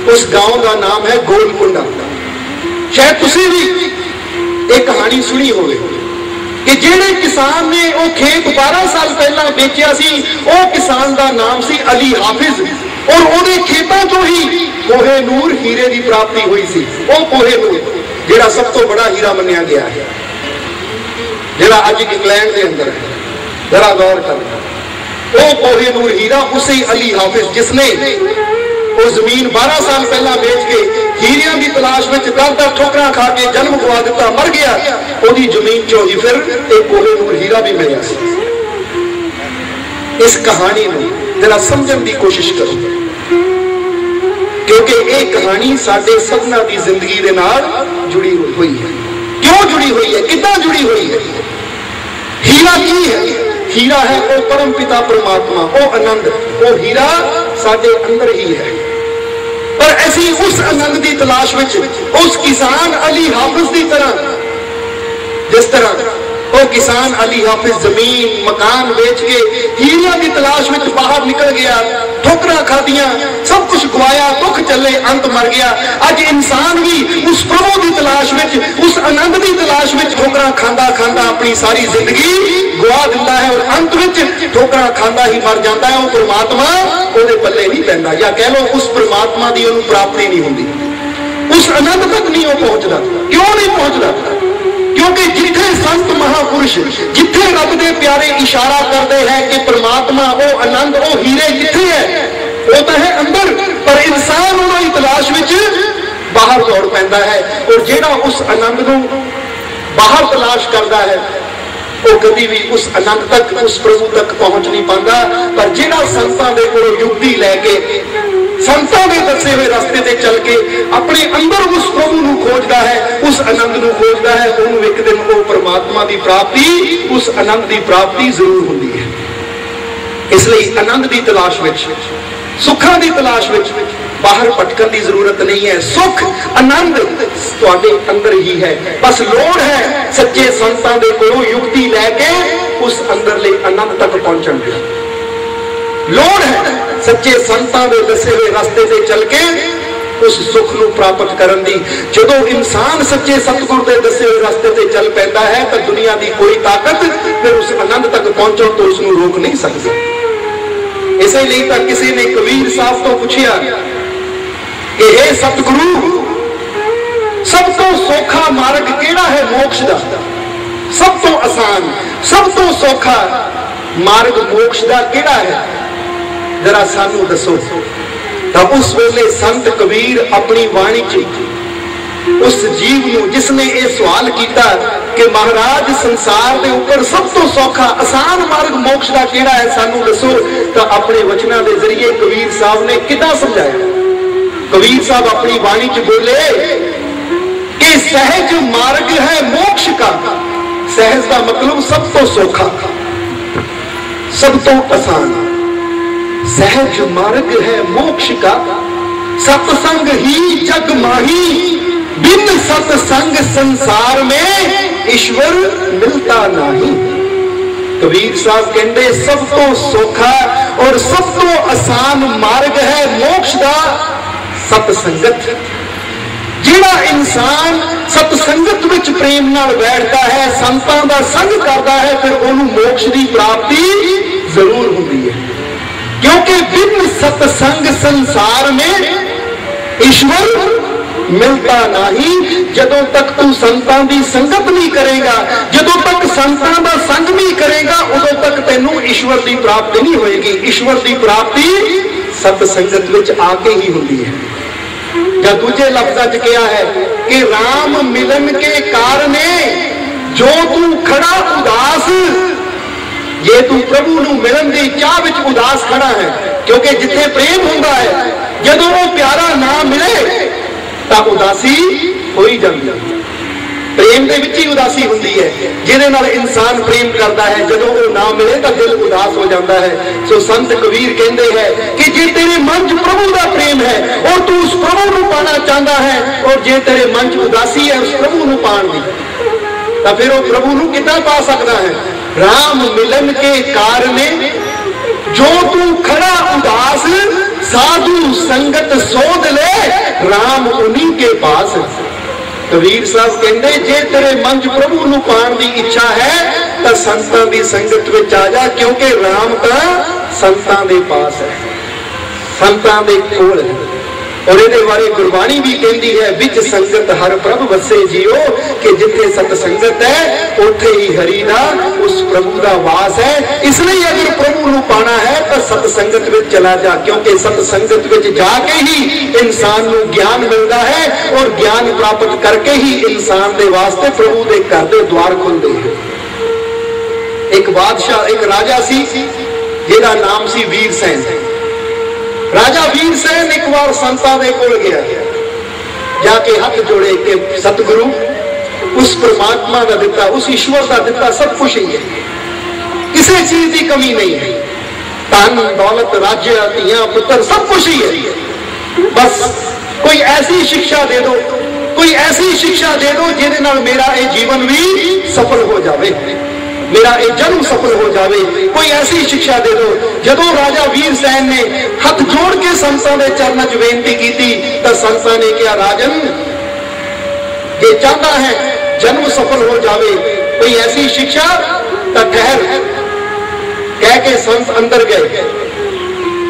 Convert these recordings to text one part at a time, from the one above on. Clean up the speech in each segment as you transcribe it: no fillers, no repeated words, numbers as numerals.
उस गांव का नाम है गोलकुंडा। शायद तुसी भी एक कहानी सुनी होवे कि जेड़े किसान ने वो खेत 12 साल पहला बेचिया सी, वो किसान का नाम सी अली हाफिज, और उहदे खेतों चों ही कोहे-नूर हीरे की प्राप्ति हुई सी। वो कोहे-नूर जेड़ा सब तो बड़ा हीरा मन्निया गया है, जेड़ा अज इंग्लैंड के अंदर है, जरा गौर करना, वो कोहे-नूर हीरा उसे अली हाफिज जिसने वो जमीन 12 साल पहला बेच के हीरिया की तलाश में दर ठोकरा खा के जन्म गवा दिता, मर गया, ओदी जमीन चो ही फिर एक कोहे-नूर हीरा भी मिला। इस कहानी में जरा समझने की कोशिश करो, क्योंकि एक कहानी साडे सबना की जिंदगी के नाल जुड़ी हुई है। क्यों जुड़ी हुई है, कितना जुड़ी हुई है? हीरा की है? हीरा है वो परम पिता परमात्मा, वो आनंद, वो हीरा साडे अंदर ही है। पर ऐसी उस आनंद की तलाश में उस किसान अली हाफिज की तरह, जिस तरह वो किसान अली हाफिज जमीन मकान बेच के हीरिया की तलाश में बाहर निकल गया, ठोकरा खादियां, सब कुछ गवाया, दुख चले, अंत मर गया। अज इंसान भी उस प्रभु की तलाश में, उस आनंद की तलाश में ठोकरा खांदा खांदा अपनी सारी जिंदगी गवा दिता है, और अंत में ठोकरा खांदा ही मर जाता है। वो परमात्मा ਉਹਦੇ पल्ले नहीं पैंदा, या कह लो उस परमात्मा की ਉਹਨੂੰ प्राप्ति नहीं होती, उस आनंद तक नहीं वो पहुंचता। क्यों नहीं पहुंचता? क्योंकि जिथे संत महापुरुष, जिथे रब दे प्यारे इशारा करते हैं कि परमात्मा वो आनंद, वो हीरे जिथे है, वो तो है अंदर, पर इंसान उन्होंने तलाश में बाहर दौड़ पैंदा है। और जेड़ा उस आनंद को बाहर तलाश करता है वो कभी भी उस आनंद तक, उस प्रभु तक पहुंच नहीं पाता। पर जेड़ा संतां दे कोलों युक्ति लैके, संतां दे दसे हुए रास्ते ते चल के अपने अंदर उस प्रभु नूं खोजदा है, उस आनंद नूं खोजदा है, उन्होंने एक दिन वो परमात्मा की प्राप्ति, उस आनंद की प्राप्ति जरूर होती है। इसलिए आनंद की तलाश में, सुखा की तलाश में बाहर भटकन की जरूरत नहीं है। सुख आनंद तुहाडे अंदर ही है, बस लोड़ है सच्चे संतां दे कोलों युक्ति लैके उस अंदरले आनंद तक पहुंचण दी। लोड़ है सच्चे संतां दे दसे हुए रास्ते से चल के उस सुख नूं प्राप्त करन दी। जदों इंसान सच्चे सतगुर दे दसे हुए रास्ते से चल पैंदा है तो दुनिया की कोई ताकत फिर उस आनंद तक पहुंचण तो उसनूं रोक नहीं सकती। इसलिए तो किसी ने कबीर साहब तो पूछा कि हे सतगुरु, सब तो सौखा मार्ग केड़ा है मोक्ष दा? सब तो आसान, सब तो सौखा मार्ग मोक्ष दा केड़ा है? जरा सानू दसो। तो उस वेले संत कबीर अपनी वाणी च उस जीव नूं जिसने ये सवाल किया कि महाराज संसार के ऊपर सब तो सौखा आसान मार्ग मोक्ष का केड़ा है, सानू दसो, तो अपने वचनों के जरिए कबीर साहब ने कितना समझाया। कबीर साहब अपनी वाणी च बोले कि सहज मार्ग है मोक्ष का। सहज का मतलब सब तो सौखा, सब तो आसान। सहज मार्ग है मोक्ष का, सत्संग ही जग माही, बिन सत्संग संसार में ईश्वर मिलता नहीं। कबीर साहब कहते सब तो सौखा और सब तो आसान मार्ग है मोक्ष का सतसंगत। जिहड़ा इंसान सतसंगत विच प्रेम नाल बैठता है, संतां दा संग करता है, फिर उन्होंने मोक्ष की प्राप्ति जरूर होती है। क्योंकि बिन सतसंग संसार में ईश्वर मिलता नहीं। जदों तक तू संतां दी संगत नहीं करेगा, जदों तक संतां दा संग नहीं करेगा, उदों तक तेनू ईश्वर की प्राप्ति नहीं होएगी। ईश्वर की प्राप्ति सतसंगत विच आके ही होती है। या दूजे लफ्ज़ां च कहा है कि राम मिलन के कारणे जो तू खड़ा उदास, जे तू प्रभु नूं मिलन दी चाह विच उदास खड़ा है, क्योंकि जिथे प्रेम हुंदा है जदों वो प्यारा ना मिले तो उदासी हो ही जाती है। प्रेम के विच ही उदासी होती है, जिहदे नाल इंसान प्रेम करता है, जदों वो ना मिले तो दिल उदास हो जाता है। सो संत कबीर कहते हैं कि जे तेरे मन च प्रभु का प्रेम है और तू उस प्रभु को पाना चाहता है, और जे तेरे मन च उदासी है उस प्रभु को पाने की, तो फिर वो प्रभु को कितना पा सकता है? राम मिलन के कारणे जो तू खड़ा उदास, साधु संगत सोध ले, राम उन्हीं के पास। कबीर साहब कहते जे तेरे मन च प्रभु नूं पाण दी इच्छा है तो संतां दी संगत विच आ जा, क्योंकि राम तां संतां दे पास है, संतां दे कोल है। और ये बारे गुरबाणी भी कहती है, विच संगत हर प्रभु वसे जियो, कि जिथे सतसंगत है उथे ही हरि दा उस प्रभु दा वास है। इसलिए अगर प्रभु नूं पाना है तो सतसंगत में चला जा, क्योंकि सतसंगत में जाके ही इंसान नूं ज्ञान मिलता है और ज्ञान प्राप्त करके ही इंसान दे वास्ते प्रभु दे घर दे द्वार खुलते हैं। एक बादशाह, एक राजा सी जिहदा नाम सी वीर सैन। राजा वीर सैन एक बार संतां दे कोल गया, जाके हाथ जोड़े कि सतगुरु उस परमात्मा का दिता, उस ईश्वर का दिता सब कुछ ही है, किसी चीज की कमी नहीं है, धन दौलत राज्य धियां पुत्र सब कुछ ही है, बस कोई ऐसी शिक्षा दे दो, कोई ऐसी शिक्षा दे दो जिहदे नाल मेरा ये जीवन भी सफल हो जाए, मेरा ये जन्म सफल हो जाए, कोई ऐसी शिक्षा दे दो। जदों राजा वीर सैन ने हाथ जोड़ के संतां दे चरणों च बेनती की तो संतां ने कहा, राजन जे चाहता है जन्म सफल हो जाए कोई ऐसी शिक्षा तो ठहर। कह के संत अंदर गए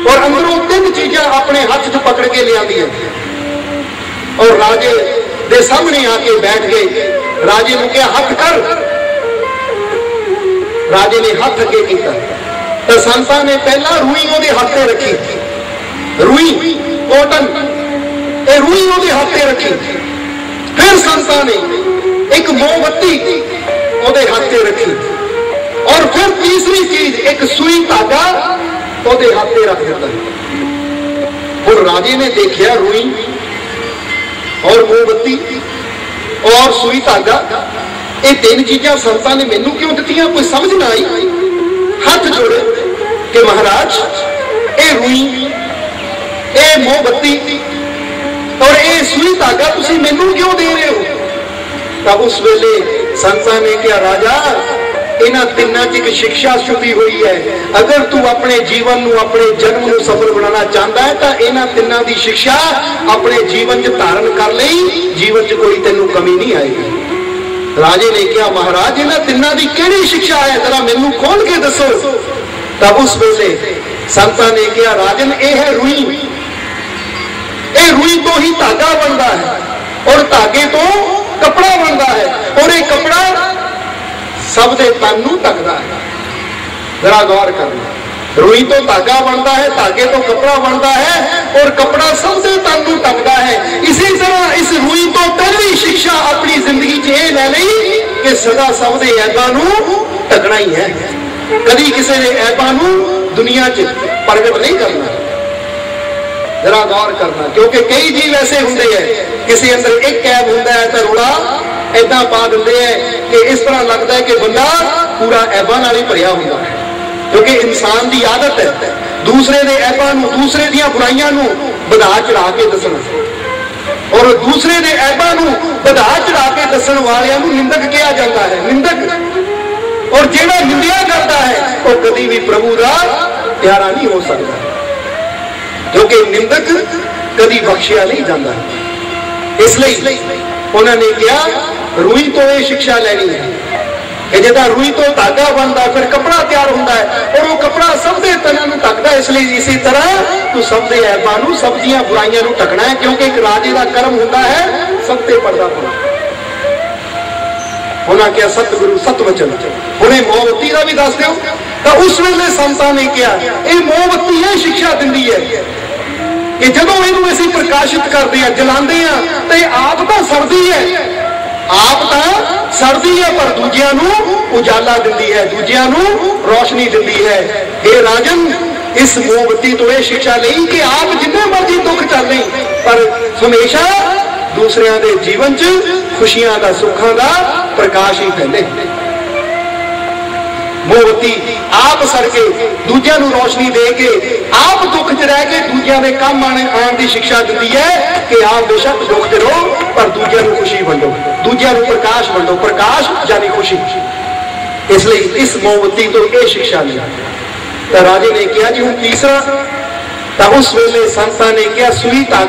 और अंदरों 3 चीजें अपने हाथ च पकड़ के लिया दी और राजे दे सामने आके बैठ गए। राजे ने कहा, हाथ कर। राजे ने हाथ अगे किया तो संतां ने पहला रूई उहदे हाथे रखी, रूई कॉटन ये रूई उहदे हाथे रखी। फिर संतां ने एक मोमबत्ती उहदे हाथे रखी और फिर तीसरी चीज एक सुई धागा उहदे हाथे रख दिता। और राजे ने देखा रूई और मोमबत्ती और सुई धागा, ये 3 चीजा संतां ने मैनू क्यों दित्तियां, कोई समझ ना आई। हाथ जोड़े कि महाराज ये रूई, ये मोमबत्ती और ये सुई धागा तुसीं मैनू क्यों दे रहे हो? तब उस वेले संतां ने कहा, राजा इन्हां तिन्नां च एक शिक्षा छुपी हुई है, अगर तू अपने जीवन नूं अपने जन्म नूं सफल बनाना चाहता है तो इन्हां तिन्नां दी शिक्षा अपने जीवन च धारण कर लई, जीवन च कोई तैनूं कमी नहीं आएगी। राजे ने कहा, महाराज इन्हां तिन्नां दी किहड़ी शिक्षा है, जरा मैनू खोल के दसो। तब उस वेले संतां ने कहा, राजन ये है रूई, ये रूई तो ही धागा बनता है और धागे तो कपड़ा बनता है और ये कपड़ा सब दे तन नूं ढकदा है। जरा गौर करना, रूई तो धागा बनता है, धागे तो कपड़ा बनता है और कपड़ा सब दे तन नूं ढकदा है। इसी तरह इस रूई तो पहली शिक्षा अपनी जिंदगी च ये ले ली कि सदा सब दे ऐबां नूं ढकना ही है, कभी किसी ने ऐबां नूं दुनिया च प्रगट नहीं करना। जरा गौर करना, क्योंकि कई जीव ऐसे होंगे हैं, किसी अंदर एक ऐब होंदा है तो रोड़ा ऐदा पा देंगे हैं कि इस तरह लगता है कि बंदा पूरा ऐबां नाल ही भरिया हुंदा है, क्योंकि इंसान की आदत है दूसरे दे ऐबां नूं, दूसरे दीयां बुराइयां नूं वधा चढ़ा के दसना और दूसरे दे ऐबां नूं वधा चढ़ा के दसन वालियां नूं निंदक कहा जाता है, निंदक। और जिहड़ा निंदिया करता है वो कभी भी प्रभु का प्यारा नहीं हो सकता, क्योंकि निंदक कभी बख्शिया नहीं जाता। इसलिए उन्होंने कहा, रूई तो ये शिक्षा लेनी है कि जिदा रूई तो धागा बनता फिर कपड़ा तैयार होता है और वो कपड़ा सब दे तनां नूं ढकदा। इसलिए इसी तरह तू सब दे ऐबां नूं, सब दीयां बुराइयां नूं ढकना है, क्योंकि एक राजे का कर्म होता है सब ते पर्दा पाउणा। उन्होंने कहा, सतगुरु सतवचन उन्हें मोमबत्ती का भी दस दो। तो उस वेले संतां ने कहा, यह मोमबत्ती यह शिक्षा दिंदी है कि जदों इहनूं असीं प्रकाशित करते हैं, जलाते हैं तो आप तो सड़दी है, आप तो सड़दी है, पर दूजियां नूं उजाला दिंदी है, दूजियां नूं रोशनी दिंदी है। हे राजन, इस मोमबत्ती तो यह शिक्षा ली कि आप जिन्ने मर्जी दुख चले पर हमेशा दूसरियां दे जीवन च खुशियां का, सुखां का प्रकाश ही फैले। मोमबत्ती आप सड़के दूजियां नूं रोशनी दे के आप दुख च रह के दूजियां दे काम आने की शिक्षा दी है कि आप बेशक दुख च रहो पर दूजियां नूं खुशी वंडो, दूजियां नूं प्रकाश वंडो। प्रकाश यानी खुशी। इसलिए इस मोमबत्ती तो यह शिक्षा ली। तो राजे ने कहा जी हुण तीसरा, तो उस वेले संतां ने कहा, सुई धागा